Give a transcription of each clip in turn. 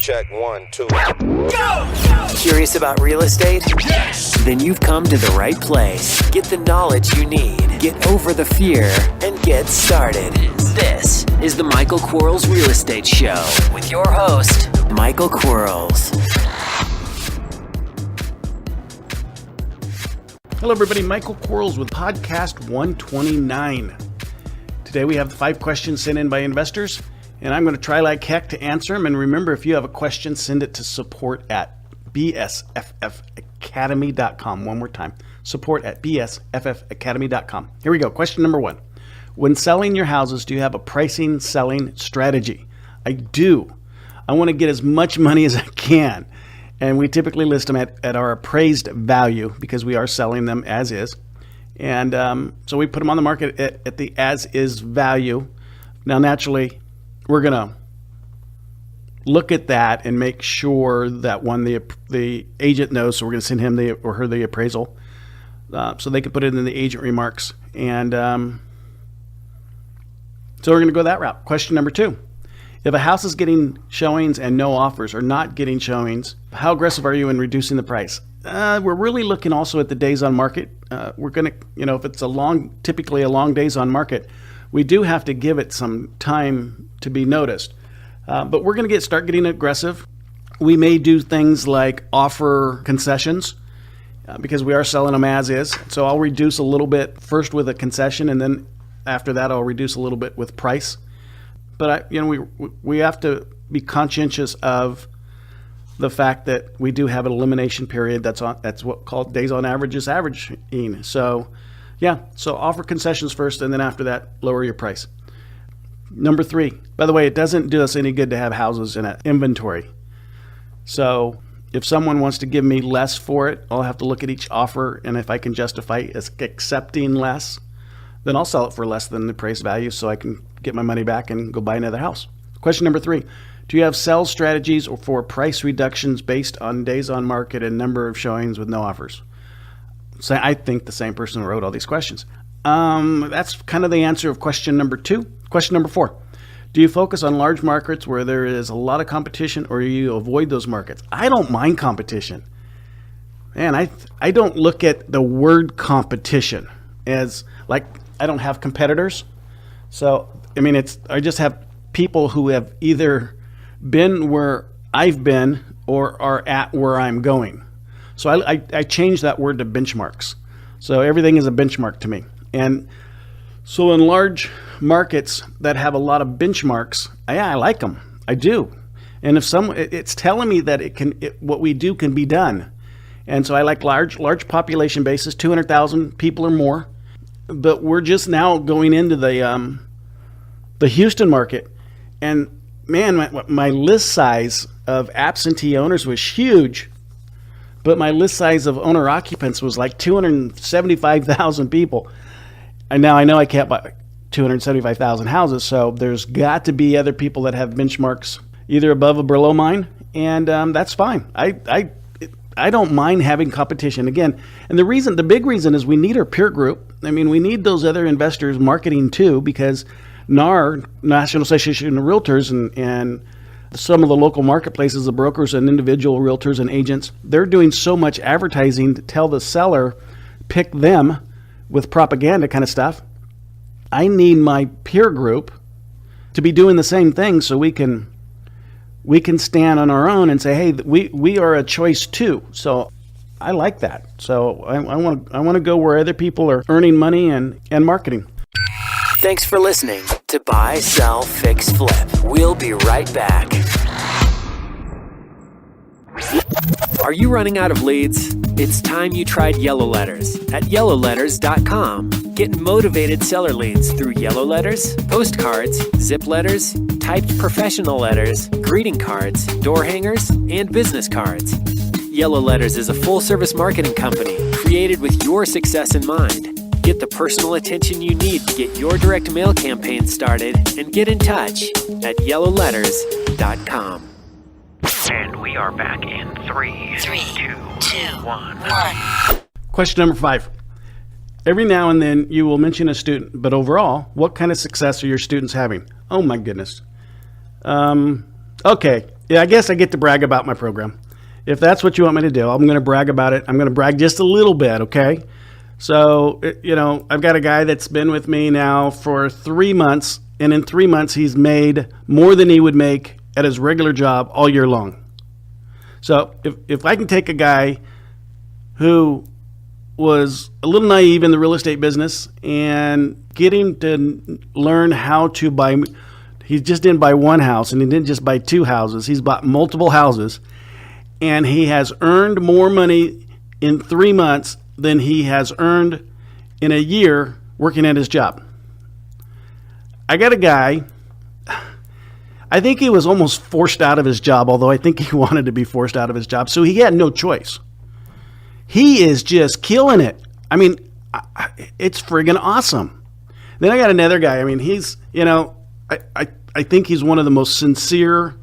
Check 1, 2. Go! Curious about real estate? Yes! Then you've come to the right place. Get the knowledge you need. Get over the fear and get started. This is the Michael Quarles Real Estate Show with your host, Michael Quarles. Hello everybody, Michael Quarles with podcast 129. Today we have 5 questions sent in by investors, and I'm going to try like heck to answer them. And remember, if you have a question, send it to support@bsffacademy.com. One more time, support@bsffacademy.com. Here we go. Question number 1. When selling your houses, do you have a pricing selling strategy? I do. I want to get as much money as I can. And we typically list them at our appraised value because we are selling them as is. And so we put them on the market at the as is value. Now, naturally, we're going to look at that and make sure that one, the agent knows. So we're going to send him or her the appraisal so they can put it in the agent remarks. And so we're going to go that route. Question number 2. If a house is getting showings and no offers or not getting showings, how aggressive are you in reducing the price? We're really looking also at the days on market. We're going to, if it's typically a long days on market, we do have to give it some time to be noticed. But we're going to start getting aggressive. We may do things like offer concessions because we are selling them as is. So I'll reduce a little bit first with a concession, and then after that I'll reduce a little bit with price. But we have to be conscientious of the fact that we do have an elimination period. That's what called days on average is averaging. So offer concessions first, and then after that lower your price. Number 3, by the way, it doesn't do us any good to have houses in an inventory. So if someone wants to give me less for it, I'll have to look at each offer, and if I can justify accepting less, then I'll sell it for less than the appraised value so I can get my money back and go buy another house. Question number 3, do you have sales strategies or for price reductions based on days on market and number of showings with no offers? So I think the same person who wrote all these questions. That's kind of the answer of question number 2. Question number 4, do you focus on large markets where there is a lot of competition, or do you avoid those markets? I don't mind competition. Man, I don't look at the word competition as like I don't have competitors. So, I just have people who have either been where I've been or are at where I'm going. So I changed that word to benchmarks. So everything is a benchmark to me. And so in large markets that have a lot of benchmarks, I like them. I do. And if it's telling me that what we do can be done. And so I like large population bases, 200,000 people or more. But we're just now going into the Houston market, and man, my list size of absentee owners was huge, but my list size of owner occupants was like 275,000 people. And now I know I can't buy 275,000 houses, so there's got to be other people that have benchmarks either above or below mine, and that's fine. I don't mind having competition again. And the big reason is we need our peer group. We need those other investors marketing too, because NAR, National Association of Realtors, and some of the local marketplaces, the brokers and individual realtors and agents, they're doing so much advertising to tell the seller, pick them with propaganda kind of stuff. I need my peer group to be doing the same thing so we can stand on our own and say, hey, we are a choice too. So I like that. So I want to go where other people are earning money and marketing. Thanks for listening to Buy, Sell, Fix, Flip. We'll be right back. Are you running out of leads? It's time you tried Yellow Letters at yellowletters.com. Get motivated seller leads through yellow letters, postcards, zip letters, typed professional letters, greeting cards, door hangers, and business cards. Yellow Letters is a full-service marketing company created with your success in mind. Get the personal attention you need to get your direct mail campaign started and get in touch at yellowletters.com. And we are back in 3, 2, 1. Question number 5. Every now and then you will mention a student, but overall, what kind of success are your students having? Oh my goodness. Okay, Yeah, I guess I get to brag about my program. If that's what you want me to do, I'm going to brag about it. I'm going to brag just a little bit, okay? So, I've got a guy that's been with me now for 3 months, and in 3 months, he's made more than he would make at his regular job all year long. So, if I can take a guy who was a little naive in the real estate business and get him to learn how to buy, he just didn't buy one house, and he didn't just buy 2 houses. He's bought multiple houses, and he has earned more money in 3 months than he has earned in a year working at his job. I got a guy, I think he was almost forced out of his job, although I think he wanted to be forced out of his job, so he had no choice. He is just killing it. I mean, it's friggin' awesome. Then I got another guy. I mean, he's, I think he's one of the most sincere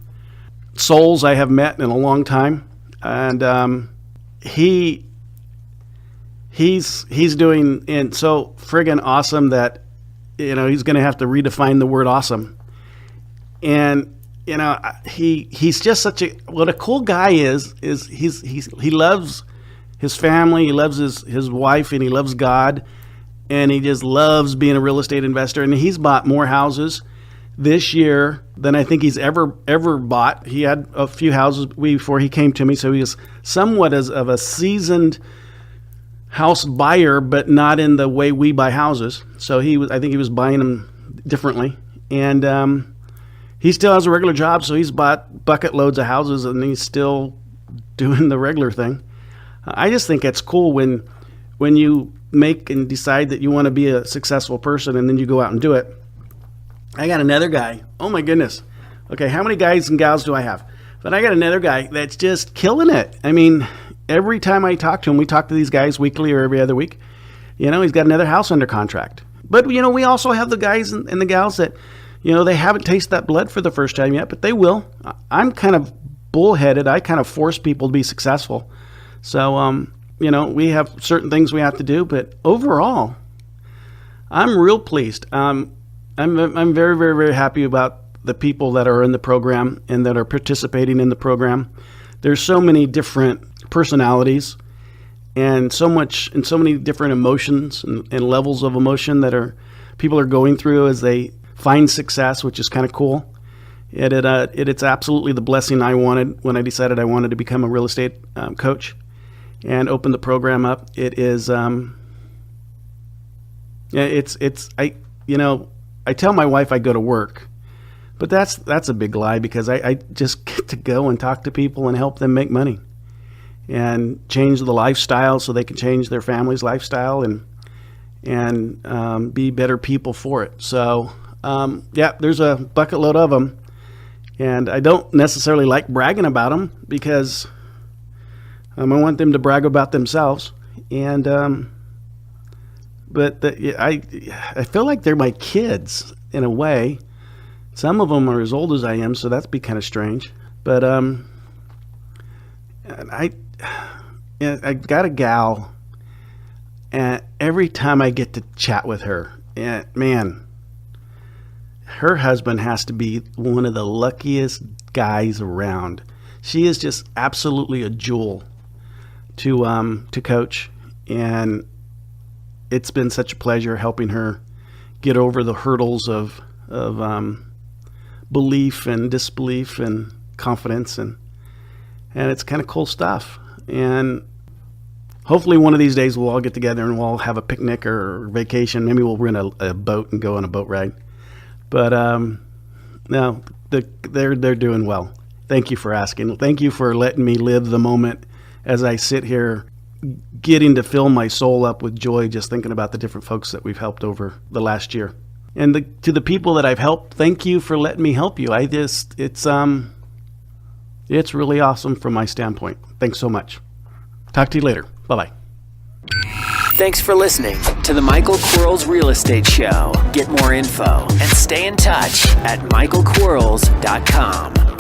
souls I have met in a long time. And he's doing and so friggin' awesome that he's going to have to redefine the word awesome. And he's just such a what a cool guy is he loves his family, he loves his wife, and he loves God, and he just loves being a real estate investor. And he's bought more houses this year than I think he's ever bought. He had a few houses before he came to me, so he was somewhat of a seasoned house buyer, but not in the way we buy houses. So I think he was buying them differently, and he still has a regular job, so he's bought bucket loads of houses, and he's still doing the regular thing. I just think it's cool when you make and decide that you want to be a successful person, and then you go out and do it. I got another guy. Oh my goodness. Okay, how many guys and gals do I have? But I got another guy that's just killing it. I mean, every time I talk to him, we talk to these guys weekly or every other week. He's got another house under contract. But, we also have the guys and the gals that, they haven't tasted that blood for the first time yet, but they will. I'm kind of bullheaded. I kind of force people to be successful. So, we have certain things we have to do, but overall, I'm real pleased. I'm very, very, very happy about the people that are in the program and that are participating in the program. There's so many different personalities and so many different emotions and levels of emotion that people are going through as they find success, which is kind of cool. It's absolutely the blessing I wanted when I decided I wanted to become a real estate coach and open the program up. It is, I tell my wife I go to work, but that's a big lie, because I just get to go and talk to people and help them make money and change the lifestyle so they can change their family's lifestyle and be better people for it. So, there's a bucket load of them, and I don't necessarily like bragging about them because I want them to brag about themselves, and I feel like they're my kids in a way. Some of them are as old as I am, so that'd be kind of strange. But I got a gal, and every time I get to chat with her, man, her husband has to be one of the luckiest guys around. She is just absolutely a jewel to coach, and it's been such a pleasure helping her get over the hurdles of belief and disbelief and confidence, and it's kind of cool stuff. And hopefully one of these days we'll all get together and we'll have a picnic or vacation. Maybe we'll rent a boat and go on a boat ride. But no, they're doing well. Thank you for asking. Thank you for letting me live the moment as I sit here, getting to fill my soul up with joy just thinking about the different folks that we've helped over the last year. And to the people that I've helped, thank you for letting me help you. It's really awesome from my standpoint. Thanks so much. Talk to you later. Bye-bye. Thanks for listening to the Michael Quarles Real Estate Show. Get more info and stay in touch at michaelquarles.com.